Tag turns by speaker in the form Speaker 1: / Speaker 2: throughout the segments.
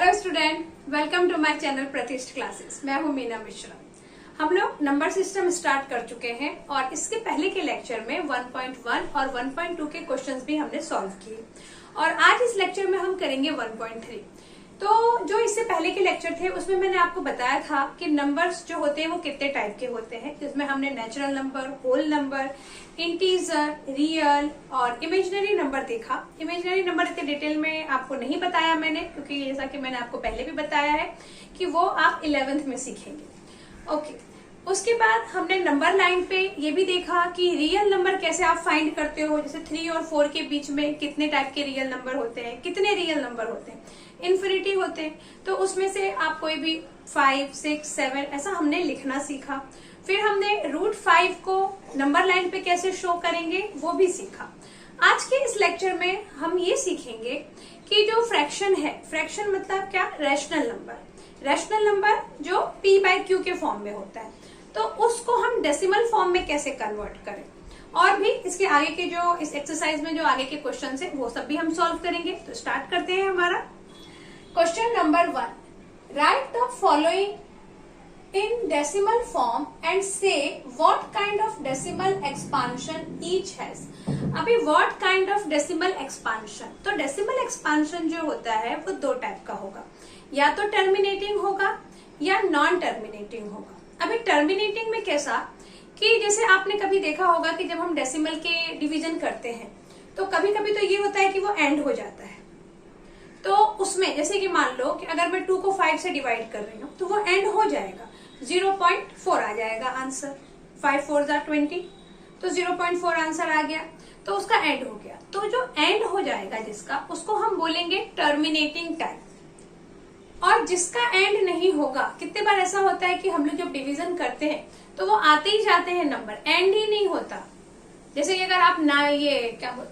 Speaker 1: Hello student, welcome to my channel Pratishth classes. मैं हूं मीना मिश्रा। हम लोग नंबर सिस्टम स्टार्ट कर चुके हैं और इसके पहले के लेक्चर में 1.1 और 1.2 के क्वेश्चंस भी हमने सॉल्व किए और आज इस लेक्चर में हम करेंगे 1.3। तो जो इससे पहले के लेक्चर थे उसमें मैंने आपको बताया था कि नंबर्स जो होते हैं वो कितने टाइप के होते हैं, जिसमें हमने natural number, whole number, integer, real और इमेजिनरी नंबर देखा। इमेजिनरी नंबर इतने डिटेल में आपको नहीं बताया मैंने, क्योंकि जैसा कि मैंने आपको पहले भी बताया है कि वो आप 11th में सीखेंगे। ओके, उसके बाद हमने नंबर लाइन पे ये भी देखा कि रियल नंबर कैसे आप फाइंड करते हो। जैसे 3 और 4 के बीच में कितने टाइप के रियल नंबर होते हैं, कितने रियल नंबर होते हैं, इन्फिनिटी होते हैं, तो उसमें से आप कोई भी 5, 6, 7 ऐसा हमने लिखना सीखा। फिर हमने √5 को नंबर लाइन पे कैसे शो करेंगे वो भी सीखा। आज के इस लेक्चर में हम ये सीखेंगे कि जो फ्रैक्शन है, फ्रैक्शन मतलब क्या, रैशनल नंबर। रैशनल नंबर जो p/q के फॉर्म में होता है, तो उसको हम डेसिमल फॉर्म में कैसे कन्वर्ट करें, और भी इसके आगे के जो इस एक्सरसाइज में जो आगे के क्वेश्चन है वो सब भी हम सॉल्व करेंगे। तो स्टार्ट करते हैं हमारा question number 1। Write the following in decimal form and say what kind of decimal expansion each has. अभी what kind of decimal expansion, तो डेसिमल एक्सपांशन जो होता है वो दो टाइप का होगा, या तो टर्मिनेटिंग होगा या नॉन टर्मिनेटिंग होगा। अभी टर्मिनेटिंग में कैसा कि जैसे आपने कभी देखा होगा कि जब हम डेसिमल के डिवीजन करते हैं तो कभी कभी तो ये होता है कि वो एंड हो जाता है। तो उसमें जैसे कि मान लो कि अगर मैं 2 को 5 से डिवाइड कर रही हूँ तो वो एंड हो जाएगा, 0.4 आ जाएगा आंसर। 5 4 20, तो 0.4 आंसर आ गया, तो उसका एंड हो गया। तो जो एंड हो जाएगा जिसका, उसको हम बोलेंगे टर्मिनेटिंग टाइप। और जिसका एंड नहीं होगा, कितने बार ऐसा होता है कि हम लोग जब डिवीजन करते हैं तो वो आते ही जाते हैं नंबर, एंड ही नहीं होता। जैसे कि अगर आप ना ये क्या बोल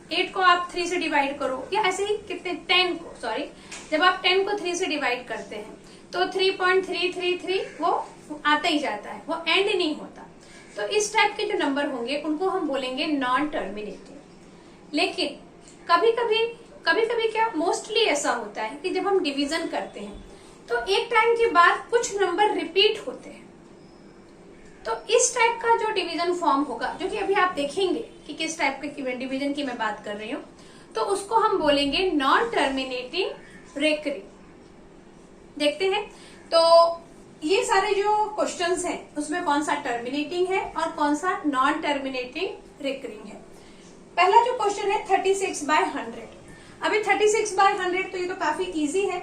Speaker 1: 8 को आप 3 से डिवाइड करो, या ऐसे ही कितने 10 को, सॉरी, जब आप 10 को 3 से डिवाइड करते हैं तो 3.333 वो आता ही जाता है, वो एंड नहीं होता। तो इस टाइप के जो नंबर होंगे उनको हम बोलेंगे नॉन टर्मिनेटिंग। लेकिन कभी कभी क्या, मोस्टली ऐसा होता है कि जब हम डिवीजन करते हैं तो एक टाइम के बाद कुछ नंबर रिपीट होते हैं। तो इस टाइप का जो डिवीजन फॉर्म होगा, जो कि अभी आप देखेंगे कि किस टाइप के डिवीजन की मैं बात कर रही हूँ, तो उसको हम बोलेंगे नॉन टर्मिनेटिंग रेकरिंग। देखते हैं तो ये सारे जो क्वेश्चंस हैं उसमें कौन सा टर्मिनेटिंग है और कौन सा नॉन टर्मिनेटिंग रेकरिंग है। पहला जो क्वेश्चन है 36/100। अभी 36/100 तो ये तो काफी इजी है।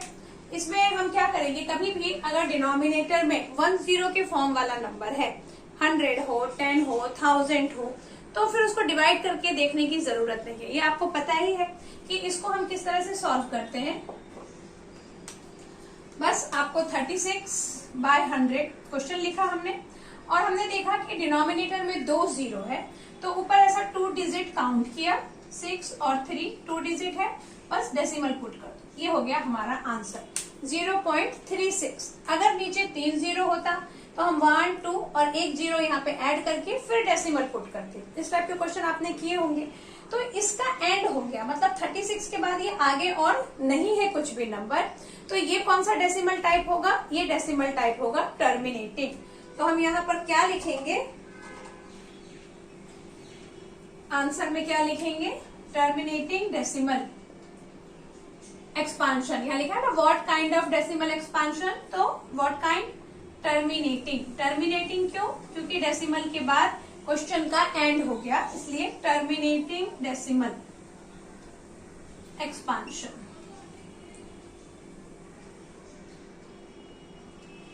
Speaker 1: इसमें हम क्या करेंगे, कभी भी अगर डिनोमिनेटर में 10 के फॉर्म वाला नंबर है, 100 हो, 10 हो, 1000 हो, तो फिर उसको डिवाइड करके देखने की जरूरत नहीं है। ये आपको पता ही है कि इसको हम किस तरह से सॉल्व करते हैं। बस आपको 36/100 क्वेश्चन लिखा हमने, और हमने देखा कि डिनोमिनेटर में 2 0 है, तो ऊपर ऐसा 2 डिजिट काउंट किया, 6 और 3 2 डिजिट है, बस डेसिमल पुट कर दो, ये हो गया हमारा आंसर 0.36। अगर नीचे 3 0 होता तो हम 1 2 और 1 0 यहाँ पे ऐड करके फिर डेसिमल पुट करते। इस टाइप के क्वेश्चन आपने किए होंगे। तो इसका एंड हो गया, मतलब 36 के बाद ये आगे और नहीं है कुछ भी नंबर, तो ये कौन सा डेसिमल टाइप होगा, ये डेसिमल टाइप होगा टर्मिनेटिंग। तो हम यहाँ पर क्या लिखेंगे, आंसर में क्या लिखेंगे, टर्मिनेटिंग डेसिमल एक्सपांशन। यहाँ लिखा है ना what kind of decimal expansion, तो व्हाट काइंड, टर्मिनेटिंग। टर्मिनेटिंग क्यों, क्योंकि डेसिमल के बाद क्वेश्चन का एंड हो गया, इसलिए terminating decimal expansion,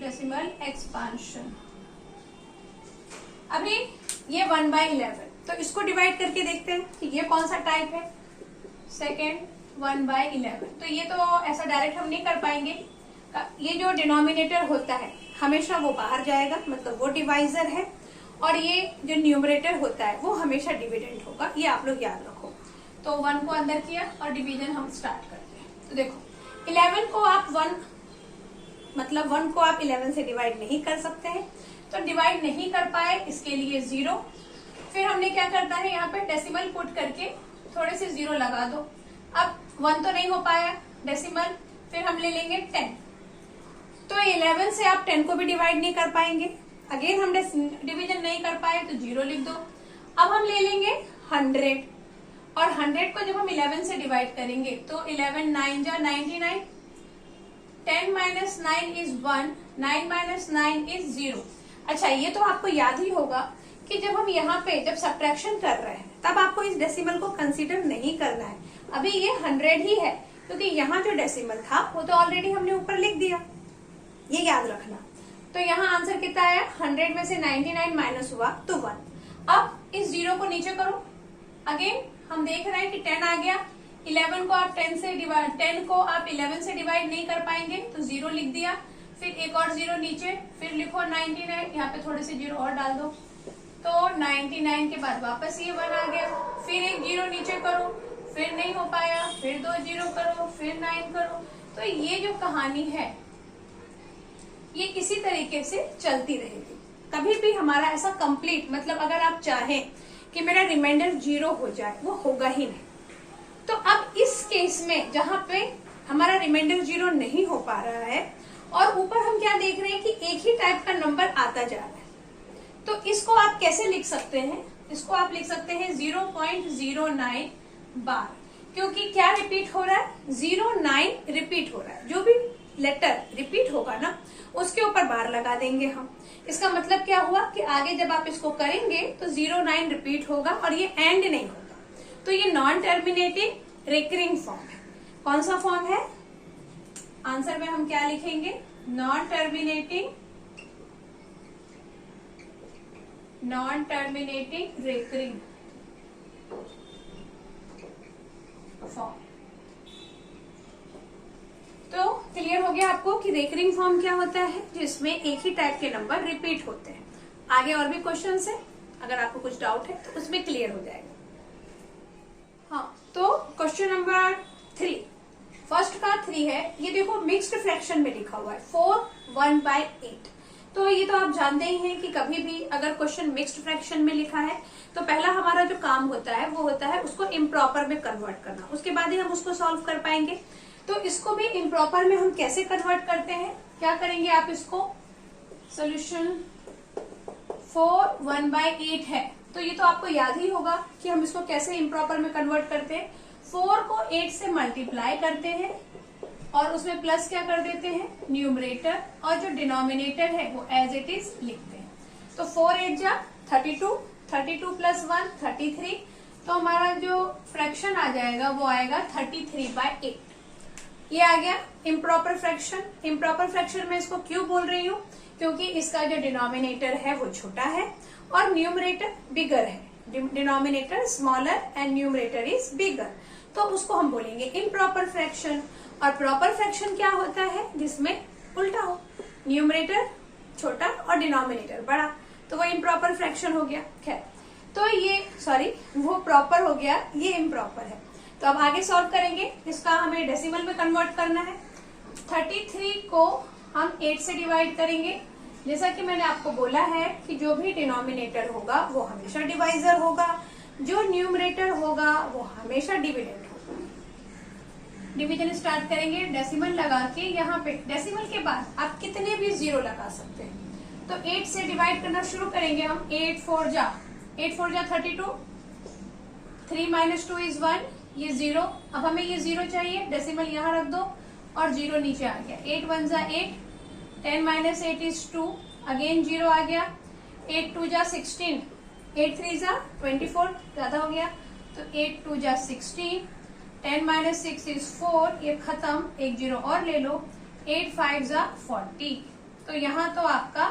Speaker 1: decimal expansion. अभी ये 1/11, तो इसको डिवाइड करके देखते हैं कि ये कौन सा टाइप है, सेकेंड 1/11। तो ये तो ऐसा डायरेक्ट हम नहीं कर पाएंगे, ये जो डिनोमिनेटर होता है हमेशा वो बाहर जाएगा, मतलब वो डिवाइजर है, और ये जो न्यूमरेटर होता है वो हमेशा डिविडेंड होगा, ये आप लोग याद रखो। तो 1 को अंदर किया और डिवीजन हम स्टार्ट करते हैं। तो देखो 11 को आप 1 को आप 11 से डिवाइड नहीं कर सकते हैं, तो डिवाइड नहीं कर पाए, इसके लिए 0। फिर हमने क्या करना है, यहाँ पे डेसिमल पुट करके थोड़े से 0 लगा दो। अब 1 तो नहीं हो पाया डेसिमल, फिर हम ले लेंगे 10। तो 11 से आप 10 को भी डिवाइड नहीं कर पाएंगे, अगेन हम डिवीजन नहीं कर पाए तो 0 लिख दो। अब हम ले लेंगे 100, और 100 को जब हम 11 से डिवाइड करेंगे तो 11 9 जा 99, 10 माइनस 9 इज 1, 9 माइनस 9 इज 0। अच्छा, ये तो आपको याद ही होगा कि जब हम यहाँ पे जब सब्ट्रैक्शन कर रहे हैं तब आपको इस डेसिमल को कंसीडर नहीं करना है। अभी ये 100 ही है क्योंकि यहाँ जो डेसिमल था वो तो ऑलरेडी हमने ऊपर लिख दिया, ये याद रखना। तो यहाँ आंसर कितना आया, 100 में से 99 माइनस हुआ तो 1। अब इस 0 को नीचे करो, अगेन हम देख रहे हैं कि 10 आ गया। 11 को आप 10 को आप 11 से डिवाइड नहीं कर पाएंगे तो 0 लिख दिया, फिर एक और 0 नीचे, फिर लिखो 99, यहाँ पे थोड़े से 0 और डाल दो, तो 99 के बाद वापस ये 1 आ गया, फिर एक 0 नीचे करो, फिर नहीं हो पाया, फिर 2 0 करो, फिर 9 करो। तो ये जो कहानी है ये इसी तरीके से चलती रहेगी। कभी भी हमारा ऐसा कंप्लीट, मतलब अगर आप चाहें कि मेरा रिमाइंडर 0 हो जाए, वो होगा ही नहीं। तो अब इस केस में जहां पे हमारा रिमाइंडर 0 नहीं हो पा रहा है और ऊपर हम क्या देख रहे हैं कि एक ही टाइप का नंबर आता जा रहा है, तो इसको आप कैसे लिख सकते हैं, इसको आप लिख सकते हैं 0.09 बार, क्योंकि क्या रिपीट हो रहा है, 09 रिपीट हो रहा है। जो भी लेटर रिपीट होगा ना उसके ऊपर बार लगा देंगे हम। इसका मतलब क्या हुआ कि आगे जब आप इसको करेंगे तो 09 रिपीट होगा और ये एंड नहीं होगा, तो ये नॉन टर्मिनेटिंग रिकरिंग फॉर्म है। कौन सा फॉर्म है, आंसर में हम क्या लिखेंगे, नॉन टर्मिनेटिंग रिकरिंग फॉर्म। तो क्लियर हो गया आपको कि रिकरिंग फॉर्म क्या होता है, जिसमें एक ही टाइप के नंबर रिपीट होते हैं। आगे और भी क्वेश्चंस है, अगर आपको कुछ डाउट है तो उसमें क्लियर हो जाएगा। हाँ, तो क्वेश्चन नंबर 3, फर्स्ट का 3 है, ये देखो मिक्स्ड फ्रैक्शन में लिखा हुआ है 4 1/8। तो ये तो आप जानते ही हैं कि कभी भी अगर क्वेश्चन मिक्स्ड फ्रैक्शन में लिखा है तो पहला हमारा जो काम होता है वो होता है उसको इम्प्रॉपर में कन्वर्ट करना, उसके बाद ही हम उसको सॉल्व कर पाएंगे। तो इसको भी इम्प्रॉपर में हम कैसे कन्वर्ट करते हैं, क्या करेंगे आप, इसको सोल्यूशन 4 1/8 है, तो ये तो आपको याद ही होगा कि हम इसको कैसे इम्प्रॉपर में कन्वर्ट करते हैं। 4 को 8 से मल्टीप्लाई करते हैं और उसमें प्लस क्या कर देते हैं, न्यूमरेटर, और जो डिनोमिनेटर है वो एज इट इज लिखते हैं। तो 4 8 जा 32, 32 प्लस 1 33, तो हमारा जो फ्रैक्शन आ जाएगा वो आएगा 33/8। ये आ गया इम्प्रॉपर फ्रैक्शन। इम्प्रॉपर फ्रैक्शन में इसको क्यों बोल रही हूँ, क्योंकि इसका जो डिनोमिनेटर है वो छोटा है और न्यूमरेटर बिगर है, denominator smaller and numerator is bigger, तो उसको हम बोलेंगे इम्प्रॉपर फ्रैक्शन। और प्रॉपर फ्रैक्शन क्या होता है, जिसमें उल्टा हो, न्यूमरेटर छोटा और डिनोमिनेटर बड़ा, तो वो इम्प्रॉपर फ्रैक्शन हो गया। खैर, तो ये वो प्रॉपर हो गया, ये इम्प्रॉपर है। तो अब आगे सॉल्व करेंगे, इसका हमें डेसिमल में कन्वर्ट करना है। 33 को हम 8 से डिवाइड करेंगे। जैसा कि मैंने आपको बोला है कि जो भी डिनोमिनेटर होगा वो हमेशा डिवाइजर होगा, जो न्यूमरेटर होगा वो हमेशा डिविडेंड होगा। डिवीजन स्टार्ट करेंगे डेसिमल लगा के, यहाँ पे डेसिमल के बाद आप कितने भी 0 लगा सकते हैं। तो 8 से डिवाइड करना शुरू करेंगे हम। 8 4 जा 32, 3 माइनस 2 इज 1, ये 0। अब हमें ये 0 चाहिए, डेसिमल यहाँ रख दो और 0 नीचे आ गया। 8 1 जा 8, 10 माइनस 8 इज 2, अगेन 0 आ गया। 8 2 जा 16, 8 3 जा 24, ज्यादा हो गया, तो 8 2 जा 16, 10 माइनस 6 इज 4, ये खत्म, एक 0 और ले लो। 8 5 जा 40, तो यहाँ तो आपका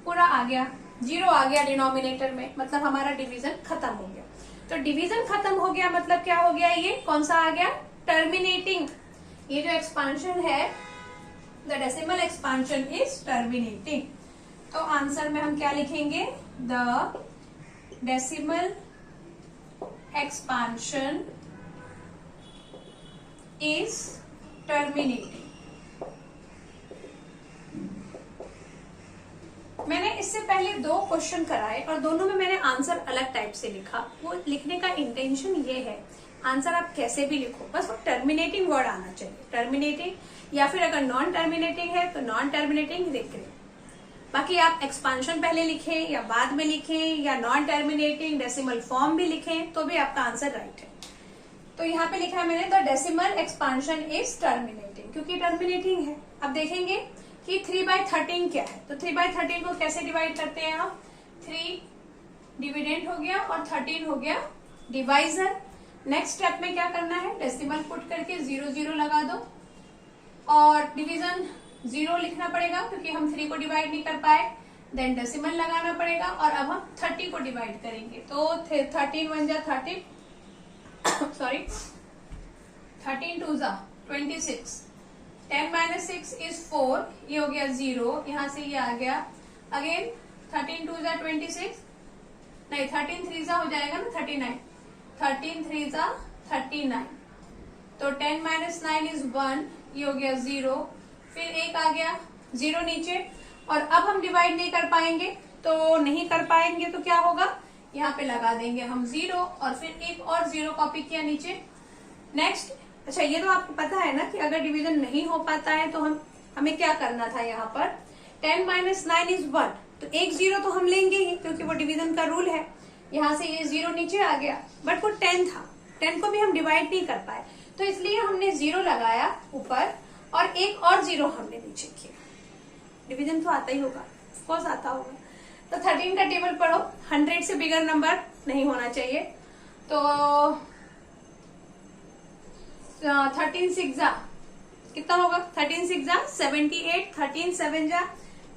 Speaker 1: पूरा आ गया, 0 आ गया डिनोमिनेटर में, मतलब हमारा डिवीजन खत्म हो गया। तो डिवीजन खत्म हो गया मतलब क्या हो गया, ये कौन सा आ गया, टर्मिनेटिंग। ये जो एक्सपांशन है, the decimal expansion is terminating. तो आंसर में हम क्या लिखेंगे, the decimal expansion is terminating. मैंने इससे पहले 2 क्वेश्चन कराए और दोनों में मैंने आंसर अलग टाइप से लिखा। वो लिखने का इंटेंशन ये है आंसर आप कैसे भी लिखो, बस वो टर्मिनेटिंग वर्ड आना चाहिए, टर्मिनेटिंग, या फिर अगर नॉन टर्मिनेटिंग है तो नॉन टर्मिनेटिंग रिकरिंग। बाकी आप एक्सपांशन पहले लिखें या बाद में लिखें या नॉन टर्मिनेटिंग डेसिमल फॉर्म भी लिखें तो भी आपका आंसर राइट है। तो यहाँ पे लिखा है मैंने the decimal expansion is terminating, क्योंकि टर्मिनेटिंग है। अब देखेंगे कि 3/13 क्या है, तो 3/13 को कैसे डिवाइड करते हैं हम, 3 डिविडेंड हो गया और 13 हो गया डिवाइजर। नेक्स्ट स्टेप में क्या करना है, डेसिमल पुट करके 0 0 लगा दो और डिवीजन 0 लिखना पड़ेगा क्योंकि हम 3 को डिवाइड नहीं कर पाए, देन डेसिमल लगाना पड़ेगा और अब हम 30 को डिवाइड करेंगे। तो 13 1 जा 30 सॉरी 13 2 जा 26, 10 - 6 इज 4, ये हो गया 0, यहाँ से ये आ गया अगेन 13 2 जा 26, नहीं 13 3 जा हो जाएगा ना 39, 13 3 जा 39, तो 10 - 9 इज 1, ये हो गया 0, फिर एक आ गया 0 नीचे, और अब हम डिवाइड नहीं कर पाएंगे, तो नहीं कर पाएंगे तो क्या होगा, यहाँ पे लगा देंगे हम 0 और फिर एक और 0 कॉपी किया नीचे। नेक्स्ट, अच्छा ये तो आपको पता है ना कि अगर डिवीजन नहीं हो पाता है तो हमें क्या करना था, यहाँ पर 10 - 9 इज 1, तो एक 0 तो हम लेंगे ही क्योंकि वो डिवीजन का रूल है। यहाँ से ये 0 नीचे आ गया, बट वो 10 था, 10 को भी हम डिवाइड नहीं कर पाए, तो इसलिए हमने 0 लगाया ऊपर और एक और 0 हमने नीचे किया। डिवीजन तो आता ही होगा, ऑफकोर्स आता होगा। तो 13 का टेबल पढ़ो, 100 से बिगर नंबर नहीं होना चाहिए, तो 13 6 जा कितना होगा, 13 6 जा 78, 13 7 जा,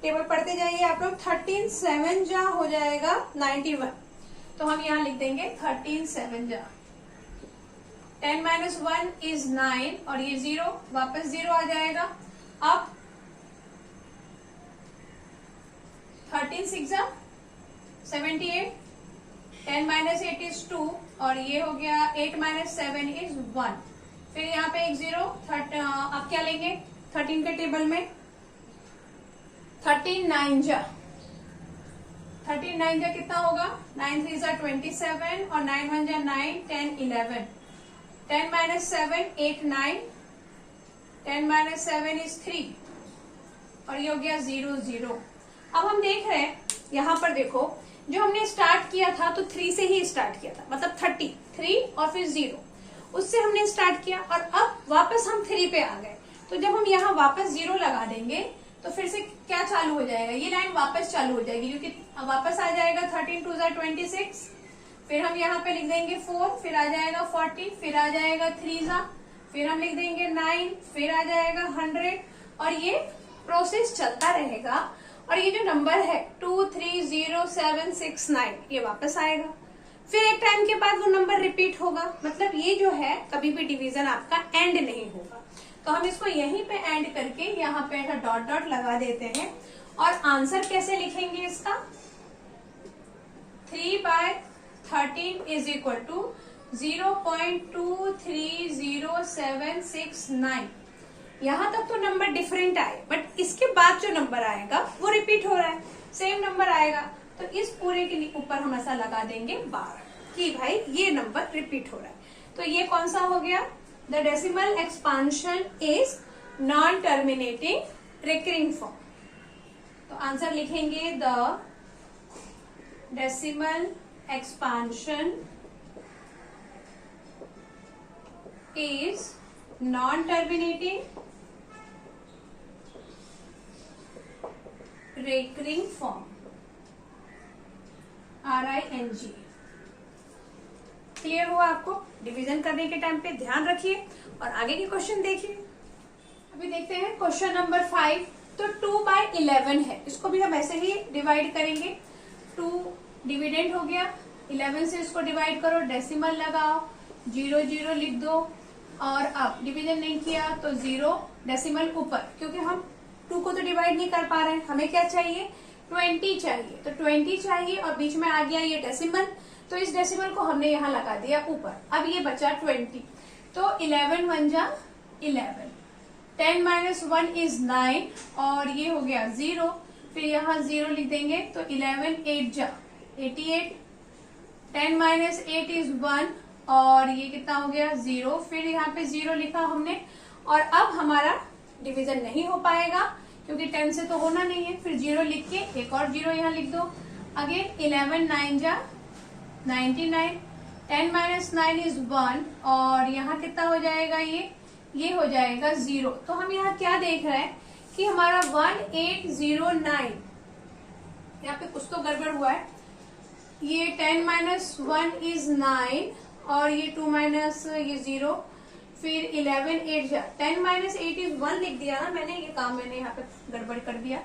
Speaker 1: टेबल पढ़ते जाइए आप लोग, 13 7 जा हो जाएगा 91, तो हम यहाँ लिख देंगे 13 7 जा। 10 - 1 इज 9 और ये 0 वापस 0 आ जाएगा। अब 13 6 जा 78, 10 - 8 इज 2 और ये हो गया 8 - 7 इज 1, फिर यहाँ पे एक 0, अब क्या लेंगे 13 के टेबल में, 13 9 जा, 13 9 जा कितना होगा, 9 3 जा 27 और 9 1 जा 9, 10 11, 10 - 7 8 9, 10 - 7 इज 3 और ये हो गया 0 0। अब हम देख रहे हैं यहाँ पर देखो, जो हमने स्टार्ट किया था तो 3 से ही स्टार्ट किया था, मतलब 3 और फिर 0, उससे हमने स्टार्ट किया और अब वापस हम 3 पे आ गए। तो जब हम यहाँ वापस 0 लगा देंगे तो फिर से क्या चालू हो जाएगा, ये लाइन वापस चालू हो जाएगी क्योंकि वापस आ जाएगा 13 2 जा 26, फिर हम यहाँ पे लिख देंगे 4, फिर आ जाएगा 40, फिर आ जाएगा 3 जा, फिर हम लिख देंगे 9, फिर आ जाएगा 100 और ये प्रोसेस चलता रहेगा। और ये जो नंबर है 2 3 0 7 6 9 ये वापस आएगा, फिर एक टाइम के बाद वो नंबर रिपीट होगा, मतलब ये जो है कभी भी डिवीजन आपका एंड नहीं होगा। तो हम इसको यहीं पे एंड करके यहाँ पे ऐसा डॉट डॉट लगा देते हैं। और आंसर कैसे लिखेंगे इसका, 3/13 इज इक्वल टू 0.230769। यहाँ तक तो नंबर डिफरेंट आए, बट इसके बाद जो नंबर आएगा वो रिपीट हो रहा है, सेम नंबर आएगा, तो इस पूरे के ऊपर हम ऐसा लगा देंगे 12 कि भाई ये नंबर रिपीट हो रहा है। तो ये कौन सा हो गया, the decimal expansion is non terminating recurring form. तो आंसर लिखेंगे the decimal expansion is non terminating recurring form, RING। Clear हुआ आपको, डिवीजन करने के टाइम पे ध्यान रखिए और आगे के क्वेश्चन देखिए। अभी देखते हैं क्वेश्चन नंबर 5। तो 2/11 है, इसको भी हम ऐसे ही डिवाइड करेंगे, 2 डिविडेंड हो गया, 11 से इसको डिवाइड करो, डेसिमल लगाओ, 0 0 लिख दो और अब डिवीजन नहीं किया तो 0 डेसिमल ऊपर, क्योंकि हम 2 को तो डिवाइड नहीं कर पा रहे हैं, हमें क्या चाहिए 20 चाहिए, तो 20 चाहिए और बीच में आ गया ये डेसिमल, तो इस डेसिमल को हमने यहाँ लगा दिया ऊपर। अब ये बचा 20, तो 11 1 जा 11, 10 - 1 इज 9 और ये हो गया 0, फिर यहाँ 0 लिख देंगे तो 11 8 जा 88, 10 - 8 इज 1 और ये कितना हो गया 0, फिर यहाँ पे 0 लिखा हमने। और अब हमारा डिवीजन नहीं हो पाएगा क्योंकि 10 से तो होना नहीं है, फिर 0 लिख के एक और 0 यहाँ लिख दो। अगेन 11 9 जा 99, 10 - 9 इज 1 और यहाँ कितना हो जाएगा, ये हो जाएगा 0। तो हम यहाँ क्या देख रहे हैं कि हमारा 1809, यहाँ पे कुछ तो गड़बड़ हुआ है। ये 10 - 1 इज 9 और ये 2 माइनस ये 0, फिर 11 8 जा 10 - 8 इज 1 लिख दिया ना मैंने, ये काम मैंने यहाँ पे गड़बड़ कर दिया।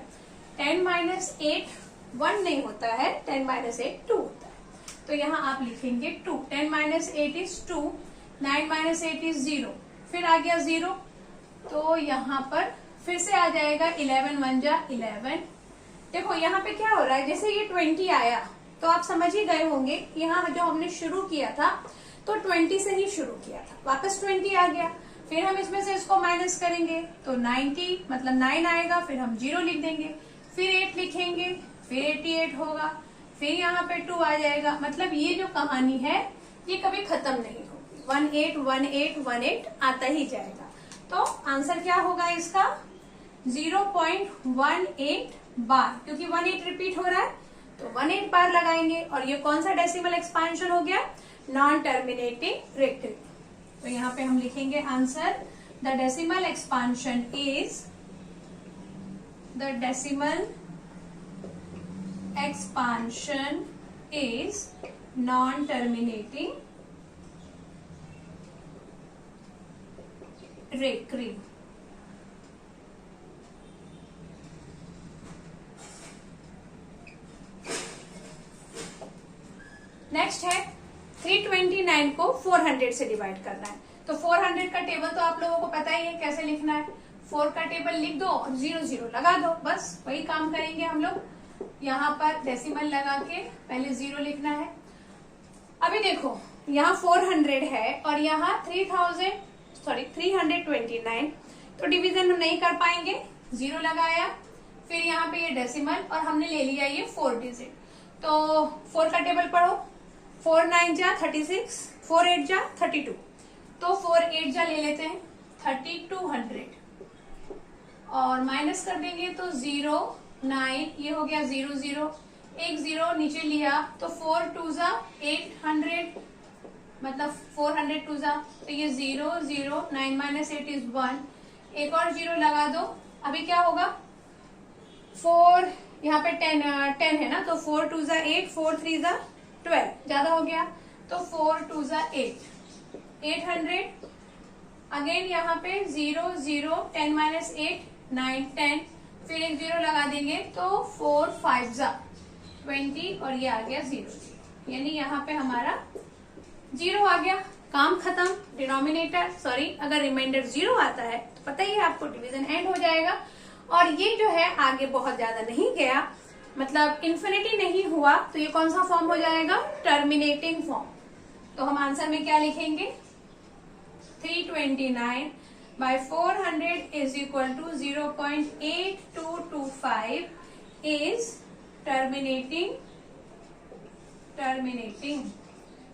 Speaker 1: 10 - 8 1 नहीं होता है, 10 - 8 2 होता है। तो यहाँ आप लिखेंगे 2, 10 - 8 इज 2, 9 - 8 इज 0, फिर आ गया 0। तो यहाँ पर फिर से आ जाएगा 11 1 जा 11। देखो यहाँ पे क्या हो रहा है, जैसे ये 20 आया तो आप समझ ही गए होंगे, यहाँ जो हमने शुरू किया था तो 20 से ही शुरू किया था, वापस 20 आ गया, फिर हम इसमें से इसको माइनस करेंगे तो 90 मतलब 9 आएगा, फिर हम 0 लिख देंगे, फिर 8 लिखेंगे, फिर 88 होगा, फिर यहाँ पे 2 आ जाएगा। मतलब ये जो कहानी है ये कभी खत्म नहीं होगी, 181818 आता ही जाएगा। तो आंसर क्या होगा इसका 0.18 बार, क्योंकि 18 रिपीट हो रहा है तो 18 बार लगाएंगे। और ये कौन सा डेसिमल एक्सपांशन हो गया, नॉन टर्मिनेटिंग रेक्टिव। तो यहाँ पे हम लिखेंगे answer, the decimal expansion is, the decimal expansion is non terminating रेक्टिव। नेक्स्ट है 329 को 400 से डिवाइड करना है। तो 400 का टेबल तो आप लोगों को पता ही है कैसे लिखना है, 4 का टेबल लिख दो और 0 0 लगा दो, बस वही काम करेंगे हम लोग। यहाँ पर डेसिमल लगा के पहले 0 लिखना है। अभी देखो यहाँ 400 है और यहाँ 329, तो डिवीजन हम नहीं कर पाएंगे, 0 लगाया, फिर यहाँ पे ये डेसिमल और हमने ले लिया ये 4 डिजिट। तो 4 का टेबल पढ़ो, 4 9 जा 36, 4 8 जा 32, तो 4 8 जा ले लेते हैं 3200 और माइनस कर देंगे तो 0 9, ये हो गया 0 0, एक 0 नीचे लिया तो 4 2 जा 800, मतलब 400 2 जा, तो ये 0 0, 9 - 8 इज 1, एक और 0 लगा दो। अभी क्या होगा 4, यहाँ पे 10 है ना, तो 4 2 जा 8, 4 3 जा 12, ज्यादा हो गया तो 4 2 जा 8, 800। अगेन यहाँ पे 0 0, 10 - 8 9 10, फिर एक 0 लगा देंगे तो 4 5 जा 20 और ये आ गया 0, यानी यहाँ पे हमारा 0 आ गया, काम खत्म। डिनोमिनेटर सॉरी, अगर रिमाइंडर 0 आता है तो पता ही है आपको डिवीजन एंड हो जाएगा। और ये जो है आगे बहुत ज्यादा नहीं गया, मतलब इन्फिनिटी नहीं हुआ, तो ये कौन सा फॉर्म हो जाएगा, टर्मिनेटिंग फॉर्म। तो हम आंसर में क्या लिखेंगे 329 by 400 is equal to 0.8225 is terminating।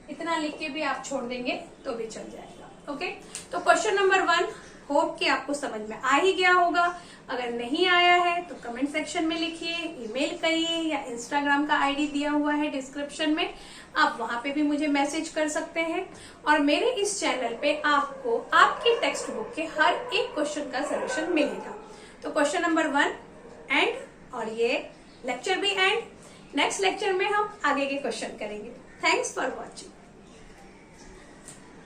Speaker 1: इतना लिख के भी आप छोड़ देंगे तो भी चल जाएगा। ओके, तो क्वेश्चन नंबर 1 होप कि आपको समझ में आ ही गया होगा। अगर नहीं आया है तो कमेंट सेक्शन में लिखिए, ईमेल करिए, या इंस्टाग्राम का आईडी दिया हुआ है डिस्क्रिप्शन में, आप वहां पे भी मुझे मैसेज कर सकते हैं। और मेरे इस चैनल पे आपको आपकी टेक्स्ट बुक के हर एक क्वेश्चन का सलूशन मिलेगा। तो क्वेश्चन नंबर 1 एंड, और ये लेक्चर भी एंड। नेक्स्ट लेक्चर में हम आगे के क्वेश्चन करेंगे। Thanks for watching.